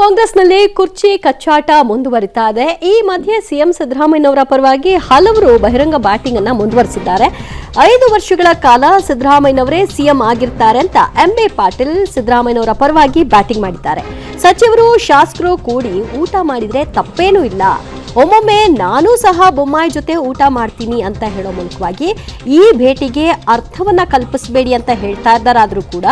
ಕಾಂಗ್ರೆಸ್ನಲ್ಲಿ ಕುರ್ಚಿ ಕಚ್ಚಾಟ ಮುಂದುವರಿತಾ ಇದೆ. ಈ ಮಧ್ಯೆ ಸಿಎಂ ಸಿದ್ದರಾಮಯ್ಯನವರ ಪರವಾಗಿ ಹಲವರು ಬಹಿರಂಗ ಬ್ಯಾಟಿಂಗ್ ಅನ್ನು ಮುಂದುವರಿಸಿದ್ದಾರೆ. 5 ವರ್ಷಗಳ ಕಾಲ ಸಿದ್ದರಾಮಯ್ಯನವರೇ ಸಿಎಂ ಆಗಿರ್ತಾರೆ ಅಂತ ಎಂಬಿ ಪಾಟೀಲ್ ಸಿದ್ದರಾಮಯ್ಯನವರ ಪರವಾಗಿ ಬ್ಯಾಟಿಂಗ್ ಮಾಡಿದ್ದಾರೆ. ಸಚಿವರು ಶಾಸಕರು ಕೂಡಿ ಊಟ ಮಾಡಿದ್ರೆ ತಪ್ಪೇನೂ ಇಲ್ಲ, ಒಮ್ಮೊಮ್ಮೆ ನಾನು ಸಹ ಬೊಮ್ಮಾಯಿ ಜೊತೆ ಊಟ ಮಾಡ್ತೀನಿ ಅಂತ ಹೇಳೋ ಮೂಲಕವಾಗಿ ಈ ಭೇಟಿಗೆ ಅರ್ಥವನ್ನ ಕಲ್ಪಿಸಬೇಡಿ ಅಂತ ಹೇಳ್ತಾ ಇದ್ದಾರಾದ್ರೂ ಕೂಡ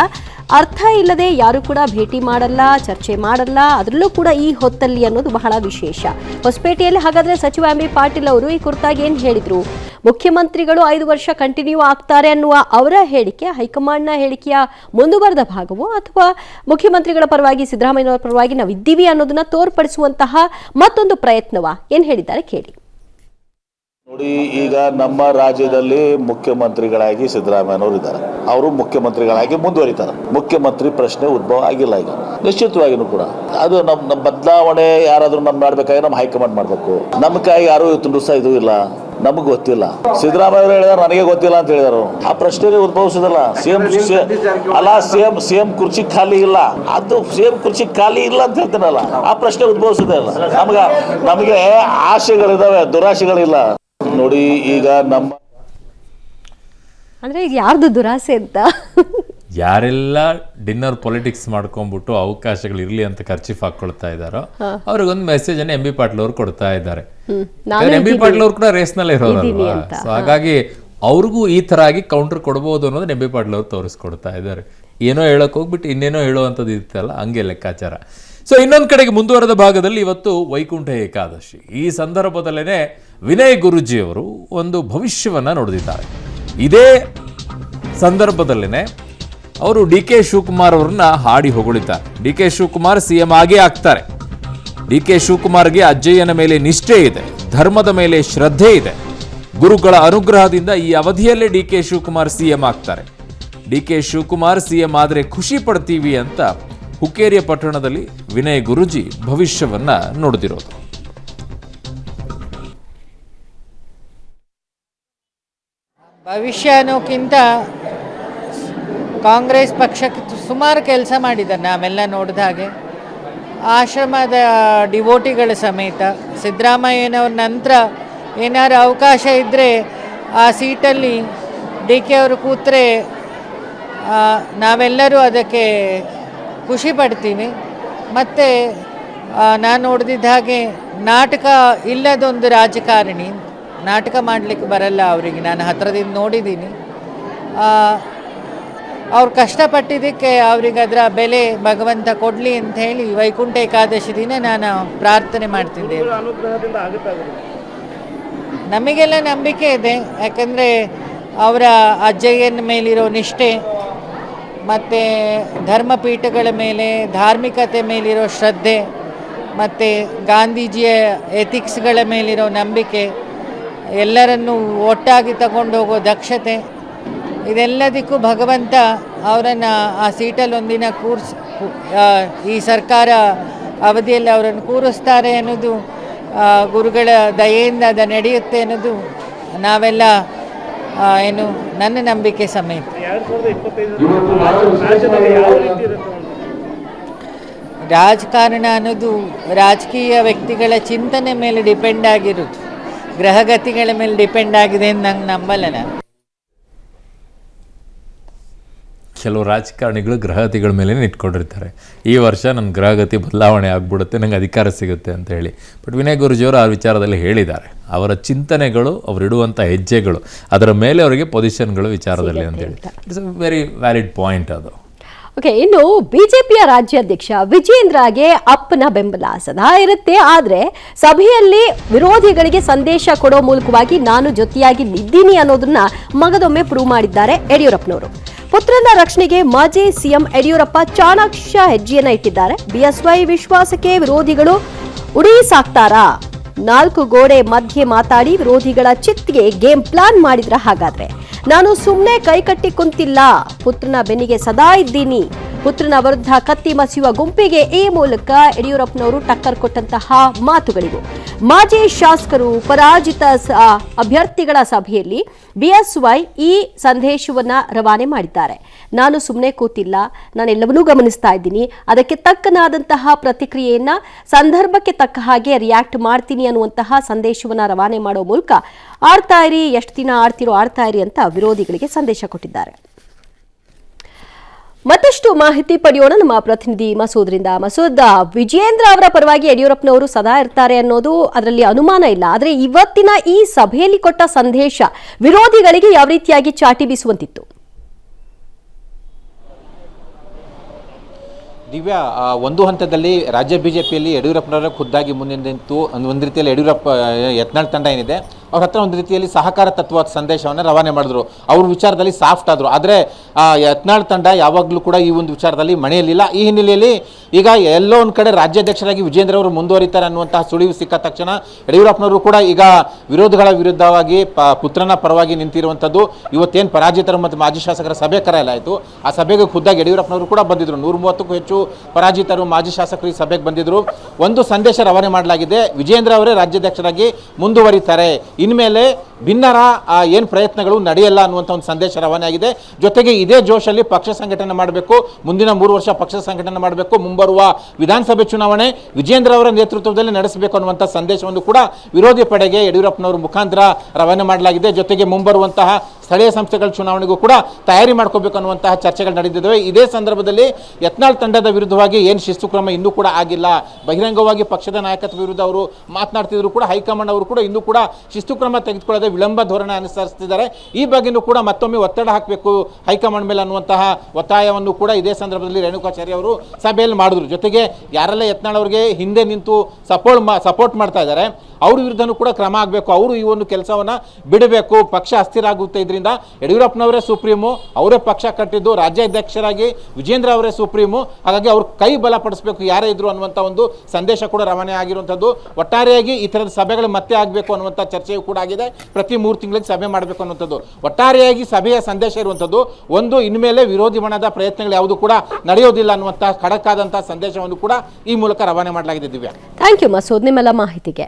ಅರ್ಥ ಇಲ್ಲದೆ ಯಾರು ಕೂಡ ಭೇಟಿ ಮಾಡಲ್ಲ, ಚರ್ಚೆ ಮಾಡಲ್ಲ, ಅದರಲ್ಲೂ ಕೂಡ ಈ ಹೊತ್ತಲ್ಲಿ ಅನ್ನೋದು ಬಹಳ ವಿಶೇಷ. ಹೊಸಪೇಟೆಯಲ್ಲಿ ಹಾಗಾದ್ರೆ ಸಚಿವ ಎಂಬಿ ಪಾಟೀಲ್ ಅವರು ಈ ಕುರಿತಾಗಿ ಏನ್ ಹೇಳಿದ್ರು? ಮುಖ್ಯಮಂತ್ರಿಗಳು 5 ವರ್ಷ ಕಂಟಿನ್ಯೂ ಆಗ್ತಾರೆ ಅನ್ನುವ ಅವರ ಹೇಳಿಕೆ ಹೈಕಮಾಂಡ್ನ ಹೇಳಿಕೆಯ ಮುಂದುವರೆದ ಭಾಗವೋ ಅಥವಾ ಮುಖ್ಯಮಂತ್ರಿಗಳ ಪರವಾಗಿ ಸಿದ್ದರಾಮಯ್ಯನವರ ಪರವಾಗಿ ನಾವು ಇದ್ದೀವಿ ಅನ್ನೋದನ್ನ ತೋರ್ಪಡಿಸುವಂತಹ ಮತ್ತೊಂದು ಪ್ರಯತ್ನವಾ? ಏನ್ ಹೇಳಿದ್ದಾರೆ ಕೇಳಿ. ನೋಡಿ, ಈಗ ನಮ್ಮ ರಾಜ್ಯದಲ್ಲಿ ಮುಖ್ಯಮಂತ್ರಿಗಳಾಗಿ ಸಿದ್ದರಾಮಯ್ಯನವರು ಇದ್ದಾರೆ. ಅವರು ಮುಖ್ಯಮಂತ್ರಿಗಳಾಗಿ ಮುಂದುವರಿತಾರೆ. ಮುಖ್ಯಮಂತ್ರಿ ಪ್ರಶ್ನೆ ಉದ್ಭವ ಆಗಿಲ್ಲ. ಈಗ ನಿಶ್ಚಿತವಾಗಿಯೂ ಕೂಡ ಅದು ನಮ್ಮ ಬದಲಾವಣೆ ಯಾರಾದ್ರೂ ನಮ್ ಮಾಡ್ಬೇಕಾದ್ರೆ ನಮ್ಮ ಹೈಕಮಾಂಡ್ ಮಾಡ್ಬೇಕು. ನಮ್ಮ ಕೈ ಯಾರು ತುಂಬಿಸ ಇದು ಇಲ್ಲ, ನಮಗೆ ಗೊತ್ತಿಲ್ಲ. ಸಿದ್ದರಾಮಯ್ಯ ಅವರು ಹೇಳಿದಾರೆ, ನನಗೆ ಗೊತ್ತಿಲ್ಲ ಅಂತ ಹೇಳಿದಾರು. ಆ ಪ್ರಶ್ನೆ ಉದ್ಭವಿಸೋದಲ್ಲ. ಸಿಎಂ ಕುರ್ಚಿ ಖಾಲಿ ಇಲ್ಲ, ಅದು ಸಿಎಂ ಕುರ್ಚಿ ಖಾಲಿ ಇಲ್ಲ ಅಂತ ಹೇಳ್ತೇನಲ್ಲ, ಆ ಪ್ರಶ್ನೆ ಉದ್ಭವಿಸೋದೇ ಇಲ್ಲ. ನಮಗೆ ಆಶೆಗಳಿದಾವೆ, ದುರಾಶೆಗಳಿಲ್ಲ. ನೋಡಿ, ಈಗ ನಮ್ಮ ಅಂದ್ರೆ ಈಗ ಯಾರ್ದು ದುರಾಸೆ ಅಂತ ಯಾರೆಲ್ಲ ಡಿನ್ನರ್ ಪೊಲಿಟಿಕ್ಸ್ ಮಾಡ್ಕೊಂಡ್ಬಿಟ್ಟು ಅವಕಾಶಗಳು ಇರ್ಲಿ ಅಂತ ಖರ್ಚಿಫ್ ಹಾಕೊಳ್ತಾ ಇದ್ದಾರೋ ಅವ್ರಿಗೊಂದು ಮೆಸೇಜ್ ಅನ್ನು ಎಂಬಿ ಪಾಟೀಲ್ ಅವರು ಕೊಡ್ತಾ ಇದ್ದಾರೆ. ಎಂಬಿ ಪಾಟೀಲ್ ಅವರು ಕೂಡ ರೇಸ್ ನಲ್ಲಿ ಇರೋರಲ್ವಾ, ಸೊ ಹಾಗಾಗಿ ಅವ್ರಿಗೂ ಈ ತರ ಆಗಿ ಕೌಂಟರ್ ಕೊಡಬಹುದು ಅನ್ನೋದನ್ನ ಎಂಬಿ ಪಾಟೀಲ್ ಅವರು ತೋರಿಸ್ಕೊಡ್ತಾ ಇದ್ದಾರೆ. ಏನೋ ಹೇಳಕ್ ಹೋಗ್ಬಿಟ್ಟು ಇನ್ನೇನೋ ಹೇಳುವಂಥದ್ದು ಇತ್ತಲ್ಲ, ಹಂಗೆ ಲೆಕ್ಕಾಚಾರ. ಸೊ ಇನ್ನೊಂದು ಕಡೆಗೆ ಮುಂದುವರೆದ ಭಾಗದಲ್ಲಿ ಇವತ್ತು ವೈಕುಂಠ ಏಕಾದಶಿ. ಈ ಸಂದರ್ಭದಲ್ಲೇನೆ ವಿನಯ್ ಗುರೂಜಿ ಅವರು ಒಂದು ಭವಿಷ್ಯವನ್ನ ನುಡಿದಿದ್ದಾರೆ. ಇದೇ ಸಂದರ್ಭದಲ್ಲೇನೆ ಅವರು ಡಿ ಕೆ ಶಿವಕುಮಾರ್ ಅವರನ್ನ ಹಾಡಿ ಹೊಗಳಿದ್ದಾರೆ. ಡಿ ಕೆ ಶಿವಕುಮಾರ್ ಸಿಎಂ ಆಗೇ ಆಗ್ತಾರೆ. ಡಿ ಕೆ ಶಿವಕುಮಾರ್ಗೆ ಅಜ್ಜಯ್ಯನ ಮೇಲೆ ನಿಷ್ಠೆ ಇದೆ, ಧರ್ಮದ ಮೇಲೆ ಶ್ರದ್ಧೆ ಇದೆ. ಗುರುಗಳ ಅನುಗ್ರಹದಿಂದ ಈ ಅವಧಿಯಲ್ಲೇ ಡಿ ಕೆ ಶಿವಕುಮಾರ್ ಸಿಎಂ ಆಗ್ತಾರೆ. ಡಿ ಕೆ ಶಿವಕುಮಾರ್ ಸಿಎಂ ಆದ್ರೆ ಖುಷಿ ಪಡ್ತೀವಿ ಅಂತ ಹುಕ್ಕೇರಿಯ ಪಟ್ಟಣದಲ್ಲಿ ವಿನಯ್ ಗುರೂಜಿ ಭವಿಷ್ಯವನ್ನ ನುಡಿದಿರೋದು. ಭವಿಷ್ಯ ಅನ್ನೋಕ್ಕಿಂತ ಕಾಂಗ್ರೆಸ್ ಪಕ್ಷಕ್ಕೆ ಸುಮಾರು ಕೆಲಸ ಮಾಡಿದ್ದಾರೆ. ನಾವೆಲ್ಲ ನೋಡಿದ ಹಾಗೆ ಆಶ್ರಮದ ಡಿವೋಟಿಗಳ ಸಮೇತ ಸಿದ್ದರಾಮಯ್ಯನವ್ರ ನಂತರ ಏನಾದ್ರು ಅವಕಾಶ ಇದ್ದರೆ ಆ ಸೀಟಲ್ಲಿ ಡಿ ಕೆ ಅವರು ಕೂತ್ರೆ ನಾವೆಲ್ಲರೂ ಅದಕ್ಕೆ ಖುಷಿ ಪಡ್ತೀವಿ. ಮತ್ತು ನಾನು ನೋಡಿದ ಹಾಗೆ ನಾಟಕ ಇಲ್ಲದೊಂದು ರಾಜಕಾರಣಿ, ನಾಟಕ ಮಾಡಲಿಕ್ಕೆ ಬರಲ್ಲ ಅವರಿಗೆ. ನಾನು ಹತ್ತಿರದಿಂದ ನೋಡಿದ್ದೀನಿ. ಅವ್ರು ಕಷ್ಟಪಟ್ಟಿದ್ದಕ್ಕೆ ಅವ್ರಿಗೆ ಅದರ ಬೆಲೆ ಭಗವಂತ ಕೊಡಲಿ ಅಂತ ಹೇಳಿ ವೈಕುಂಠ ಏಕಾದಶಿ ದಿನ ನಾನು ಪ್ರಾರ್ಥನೆ ಮಾಡ್ತಿದ್ದೇನೆ. ನಮಗೆಲ್ಲ ನಂಬಿಕೆ ಇದೆ, ಯಾಕಂದರೆ ಅವರ ಅಜ್ಜಯ್ಯನ ಮೇಲಿರೋ ನಿಷ್ಠೆ ಮತ್ತು ಧರ್ಮಪೀಠಗಳ ಮೇಲೆ ಧಾರ್ಮಿಕತೆ ಮೇಲಿರೋ ಶ್ರದ್ಧೆ ಮತ್ತು ಗಾಂಧೀಜಿಯ ಎಥಿಕ್ಸ್ಗಳ ಮೇಲಿರೋ ನಂಬಿಕೆ, ಎಲ್ಲರನ್ನೂ ಒಟ್ಟಾಗಿ ತಗೊಂಡೋಗೋ ದಕ್ಷತೆ, ಇದೆಲ್ಲದಕ್ಕೂ ಭಗವಂತ ಅವರನ್ನು ಆ ಸೀಟಲ್ಲಿ ಒಂದಿನ ಈ ಸರ್ಕಾರ ಅವಧಿಯಲ್ಲಿ ಅವರನ್ನು ಕೂರಿಸ್ತಾರೆ ಅನ್ನೋದು, ಗುರುಗಳ ದಯೆಯಿಂದ ಅದು ನಡೆಯುತ್ತೆ ಅನ್ನೋದು ನಾವೆಲ್ಲ ಏನು ನನ್ನ ನಂಬಿಕೆ ಸಮೇತ. ರಾಜಕಾರಣ ಅನ್ನೋದು ರಾಜಕೀಯ ವ್ಯಕ್ತಿಗಳ ಚಿಂತನೆ ಮೇಲೆ ಡಿಪೆಂಡ್ ಆಗಿರೋದು, ಗ್ರಹಗತಿಗಳ ಮೇಲೆ ಡಿಪೆಂಡ್ ಆಗಿದೆ ಅಂತ ನಂಗೆ ನಂಬಲ್ಲ ನಾನು. ಕೆಲವು ರಾಜಕಾರಣಿಗಳು ಗ್ರಹಗತಿಗಳ ಮೇಲೆ ಇಟ್ಕೊಂಡಿರ್ತಾರೆ. ಈ ವರ್ಷ ನನ್ನ ಗ್ರಹಗತಿ ಬದಲಾವಣೆ ಆಗ್ಬಿಡುತ್ತೆ, ನಂಗೆ ಅಧಿಕಾರ ಸಿಗುತ್ತೆ ಅಂತ ಹೇಳಿ. ಬಟ್ ವಿನಯ್ ಗುರೂಜಿಯವರು ಆ ವಿಚಾರದಲ್ಲಿ ಹೇಳಿದ್ದಾರೆ, ಅವರ ಚಿಂತನೆಗಳು, ಅವರಿಡುವಂಥ ಹೆಜ್ಜೆಗಳು, ಅದರ ಮೇಲೆ ಅವರಿಗೆ ಪೊಸಿಷನ್ಗಳು ವಿಚಾರದಲ್ಲಿ ಅಂತ ಹೇಳಿ. It's a very valid point ಅದು. ಓಕೆ, ಇನ್ನು ಬಿಜೆಪಿಯ ರಾಜ್ಯಾಧ್ಯಕ್ಷ ವಿಜೇಂದ್ರಗೆ ಅಪ್ಪನ ಬೆಂಬಲ ಸದಾ ಇರುತ್ತೆ. ಆದ್ರೆ ಸಭೆಯಲ್ಲಿ ವಿರೋಧಿಗಳಿಗೆ ಸಂದೇಶ ಕೊಡೋ ಮೂಲಕವಾಗಿ ನಾನು ಜೊತೆಯಾಗಿ ನಿದ್ದೀನಿ ಅನ್ನೋದನ್ನ ಮಗದೊಮ್ಮೆ ಪ್ರೂವ್ ಮಾಡಿದ್ದಾರೆ ಯಡಿಯೂರಪ್ಪನವರು. ಪುತ್ರನ ರಕ್ಷಣೆಗೆ ಮಾಜಿ ಸಿಎಂ ಯಡಿಯೂರಪ್ಪ ಚಾಣಾಕ್ಷ ಹೆಜ್ಜೆಯನ್ನ ಇಟ್ಟಿದ್ದಾರೆ. ಬಿಎಸ್ವೈ ವಿಶ್ವಾಸಕ್ಕೆ ವಿರೋಧಿಗಳು ಉಡಿ ಸಾಕ್ತಾರಾ? 4 ಗೋಡೆ ಮಧ್ಯೆ ಮಾತಾಡಿ ವಿರೋಧಿಗಳ ಚಿತ್ಗೆ ಗೇಮ್ ಪ್ಲಾನ್ ಮಾಡಿದ್ರ? ಹಾಗಾದ್ರೆ ನಾನು ಸುಮ್ಮನೆ ಕೈಕಟ್ಟಿ ಕುಂತಿಲ್ಲ, ಪುತ್ರನ ಬೆನ್ನಿಗೆ ಸದಾ ಇದ್ದೀನಿ, ಪುತ್ರನ ವಿರುದ್ಧ ಕತ್ತಿ ಮಸಿಯುವ ಗುಂಪಿಗೆ ಈ ಮೂಲಕ ಯಡಿಯೂರಪ್ಪನವರು ಟಕ್ಕರ್ ಕೊಟ್ಟಂತಹ ಮಾತುಗಳಿವು. ಮಾಜಿ ಶಾಸಕರು ಪರಾಜಿತ ಅಭ್ಯರ್ಥಿಗಳ ಸಭೆಯಲ್ಲಿ ಬಿಎಸ್ವೈ ಈ ಸಂದೇಶವನ್ನ ರವಾನೆ ಮಾಡಿದ್ದಾರೆ. ನಾನು ಸುಮ್ಮನೆ ಕೂತಿಲ್ಲ, ನಾನೆಲ್ಲವನ್ನೂ ಗಮನಿಸ್ತಾ ಇದ್ದೀನಿ, ಅದಕ್ಕೆ ತಕ್ಕನಾದಂತಹ ಪ್ರತಿಕ್ರಿಯೆಯನ್ನ ಸಂದರ್ಭಕ್ಕೆ ತಕ್ಕ ಹಾಗೆ ರಿಯಾಕ್ಟ್ ಮಾಡ್ತೀನಿ ಅನ್ನುವಂತಹ ಸಂದೇಶವನ್ನ ರವಾನೆ ಮಾಡೋ ಮೂಲಕ ಆಡ್ತಾ ಇರಿ, ಎಷ್ಟು ದಿನ ಆಡ್ತಿರೋ ಆಡ್ತಾ ಇರಿ ಅಂತ ವಿರೋಧಿಗಳಿಗೆ ಸಂದೇಶ ಕೊಟ್ಟಿದ್ದಾರೆ. ಮತ್ತಷ್ಟು ಮಾಹಿತಿ ಪಡೆಯೋಣ ನಮ್ಮ ಪ್ರತಿನಿಧಿ ಮಸೂದ್ರಿಂದ. ಮಸೂದ್, ವಿಜೇಂದ್ರ ಅವರ ಪರವಾಗಿ ಯಡಿಯೂರಪ್ಪನವರು ಸದಾ ಇರ್ತಾರೆ ಅನ್ನೋದು ಅದರಲ್ಲಿ ಅನುಮಾನ ಇಲ್ಲ. ಆದರೆ ಇವತ್ತಿನ ಈ ಸಭೆಯಲ್ಲಿ ಕೊಟ್ಟ ಸಂದೇಶ ವಿರೋಧಿಗಳಿಗೆ ಯಾವ ರೀತಿಯಾಗಿ ಚಾಟಿ ಬೀಸುವಂತಿತ್ತು? ದಿವ್ಯಾ, ಒಂದು ಹಂತದಲ್ಲಿ ರಾಜ್ಯ ಬಿಜೆಪಿಯಲ್ಲಿ ಯಡಿಯೂರಪ್ಪನವರ ಖುದ್ದಾಗಿ ಮುಂದೆ ನಿಂತು ಒಂದು ರೀತಿಯಲ್ಲಿ ಯತ್ನಾಳ್ ತಂಡ ಏನಿದೆ ಅವ್ರ ಹತ್ರ ಒಂದು ರೀತಿಯಲ್ಲಿ ಸಹಕಾರ ತತ್ವ ಸಂದೇಶವನ್ನು ರವಾನೆ ಮಾಡಿದ್ರು. ಅವ್ರ ವಿಚಾರದಲ್ಲಿ ಸಾಫ್ಟ್ ಆದರು. ಆದರೆ ಯತ್ನಾಳ್ ತಂಡ ಯಾವಾಗಲೂ ಕೂಡ ಈ ಒಂದು ವಿಚಾರದಲ್ಲಿ ಮಣೆಯಲಿಲ್ಲ. ಈ ಹಿನ್ನೆಲೆಯಲ್ಲಿ ಈಗ ಎಲ್ಲೋ ಒಂದು ಕಡೆ ರಾಜ್ಯಾಧ್ಯಕ್ಷರಾಗಿ ವಿಜೇಂದ್ರ ಅವರು ಮುಂದುವರಿತಾರೆ ಅನ್ನುವಂತಹ ಸುಳಿವು ಸಿಕ್ಕ ತಕ್ಷಣ ಯಡಿಯೂರಪ್ಪನವರು ಕೂಡ ಈಗ ವಿರೋಧಗಳ ವಿರುದ್ಧವಾಗಿ ಪುತ್ರನ ಪರವಾಗಿ ನಿಂತಿರುವಂಥದ್ದು. ಇವತ್ತೇನು ಪರಾಜಿತರು ಮತ್ತು ಮಾಜಿ ಶಾಸಕರ ಸಭೆ ಕರೆಯಲಾಯಿತು, ಆ ಸಭೆಗೆ ಖುದ್ದಾಗಿ ಯಡಿಯೂರಪ್ಪನವರು ಕೂಡ ಬಂದಿದ್ರು. 130ಕ್ಕೂ ಹೆಚ್ಚು ಪರಾಜಿತರು ಮಾಜಿ ಶಾಸಕರು ಈ ಸಭೆಗೆ ಬಂದಿದ್ರು. ಒಂದು ಸಂದೇಶ ರವಾನೆ ಮಾಡಲಾಗಿದೆ, ವಿಜೇಂದ್ರ ಅವರೇ ರಾಜ್ಯಾಧ್ಯಕ್ಷರಾಗಿ ಮುಂದುವರಿತಾರೆ, ಇನ್ಮೇಲೆ ಭಿನ್ನರ ಏನು ಪ್ರಯತ್ನಗಳು ನಡೆಯಲ್ಲ ಅನ್ನುವಂಥ ಒಂದು ಸಂದೇಶ ರವಾನೆ ಆಗಿದೆ. ಜೊತೆಗೆ ಇದೇ ಜೋಶಲ್ಲಿ ಪಕ್ಷ ಸಂಘಟನೆ ಮಾಡಬೇಕು, ಮುಂದಿನ 3 ವರ್ಷ ಪಕ್ಷ ಸಂಘಟನೆ ಮಾಡಬೇಕು, ಮುಂಬರುವ ವಿಧಾನಸಭೆ ಚುನಾವಣೆ ವಿಜೇಂದ್ರ ಅವರ ನೇತೃತ್ವದಲ್ಲಿ ನಡೆಸಬೇಕು ಅನ್ನುವಂಥ ಸಂದೇಶವನ್ನು ಕೂಡ ವಿರೋಧಿ ಪಡೆಗೆ ಯಡಿಯೂರಪ್ಪನವರ ಮುಖಾಂತರ ರವಾನೆ ಮಾಡಲಾಗಿದೆ. ಜೊತೆಗೆ ಮುಂಬರುವಂತಹ ಸ್ಥಳೀಯ ಸಂಸ್ಥೆಗಳ ಚುನಾವಣೆಗೂ ಕೂಡ ತಯಾರಿ ಮಾಡ್ಕೋಬೇಕು ಅನ್ನುವಂತಹ ಚರ್ಚೆಗಳು ನಡೆದಿದ್ದಾವೆ. ಇದೇ ಸಂದರ್ಭದಲ್ಲಿ ಯತ್ನಾಳ್ ತಂಡದ ವಿರುದ್ಧವಾಗಿ ಏನು ಶಿಸ್ತು ಕ್ರಮ ಇನ್ನೂ ಕೂಡ ಆಗಿಲ್ಲ. ಬಹಿರಂಗವಾಗಿ ಪಕ್ಷದ ನಾಯಕತ್ವ ವಿರುದ್ಧ ಅವರು ಮಾತನಾಡ್ತಿದ್ರು ಕೂಡ ಹೈಕಮಾಂಡ್ ಅವರು ಕೂಡ ಇನ್ನೂ ಕೂಡ ಶಿಸ್ತು ಕ್ರಮ ತೆಗೆದುಕೊಳ್ಳದೆ ವಿಳಂಬ ಧೋರಣೆ ಅನುಸರಿಸುತ್ತಿದ್ದಾರೆ. ಈ ಬಗ್ಗೆಯೂ ಕೂಡ ಮತ್ತೊಮ್ಮೆ ಒತ್ತಡ ಹಾಕಬೇಕು ಹೈಕಮಾಂಡ್ ಮೇಲೆ ಅನ್ನುವಂತಹ ಒತ್ತಾಯವನ್ನು ಕೂಡ ಇದೇ ಸಂದರ್ಭದಲ್ಲಿ ರೇಣುಕಾಚಾರ್ಯ ಅವರು ಸಭೆಯಲ್ಲಿ ಮಾಡಿದ್ರು. ಜೊತೆಗೆ ಯಾರೆಲ್ಲ ಯತ್ನಾಳ್ ಅವರಿಗೆ ಹಿಂದೆ ನಿಂತು ಸಪೋರ್ಟ್ ಮಾಡ್ತಾ ಇದ್ದಾರೆ ಅವ್ರ ವಿರುದ್ಧನೂ ಕೂಡ ಕ್ರಮ ಆಗಬೇಕು, ಅವರು ಈ ಒಂದು ಕೆಲಸವನ್ನು ಬಿಡಬೇಕು, ಪಕ್ಷ ಅಸ್ಥಿರ ಆಗುತ್ತೆ. ಇದರಿಂದ ಯಡಿಯೂರಪ್ಪನವರೇ ಸುಪ್ರೀಮು, ಅವರೇ ಪಕ್ಷ ಕಟ್ಟಿದ್ದು, ರಾಜ್ಯಾಧ್ಯಕ್ಷರಾಗಿ ವಿಜೇಂದ್ರ ಅವರೇ ಸುಪ್ರೀಮು, ಹಾಗಾಗಿ ಅವ್ರ ಕೈ ಬಲಪಡಿಸಬೇಕು ಯಾರೇ ಇದ್ರು ಅನ್ನುವಂಥ ಒಂದು ಸಂದೇಶ ಕೂಡ ರವಾನೆ ಆಗಿರುವಂಥದ್ದು. ಒಟ್ಟಾರೆಯಾಗಿ ಈ ಥರದ ಸಭೆಗಳು ಮತ್ತೆ ಆಗಬೇಕು ಅನ್ನುವಂಥ ಚರ್ಚೆಯೂ ಕೂಡ ಆಗಿದೆ. ಪ್ರತಿ 3 ತಿಂಗಳಿಗೆ ಸಭೆ ಮಾಡಬೇಕು ಅನ್ನುವಂಥದ್ದು ಒಟ್ಟಾರೆಯಾಗಿ ಸಭೆಯ ಸಂದೇಶ ಇರುವಂಥದ್ದು. ಒಂದು, ಇನ್ಮೇಲೆ ವಿರೋಧಿ ಬಣದ ಪ್ರಯತ್ನಗಳು ಯಾವುದು ಕೂಡ ನಡೆಯೋದಿಲ್ಲ ಅನ್ನುವಂಥ ಖಡಕ್ ಆದಂತಹ ಸಂದೇಶವನ್ನು ಕೂಡ ಈ ಮೂಲಕ ರವಾನೆ ಮಾಡಲಾಗಿದೆ. ದಿವ್ಯಾ, ಥ್ಯಾಂಕ್ ಯು ಮಸೂದ್, ನಿಮ್ಮೆಲ್ಲ ಮಾಹಿತಿಗೆ.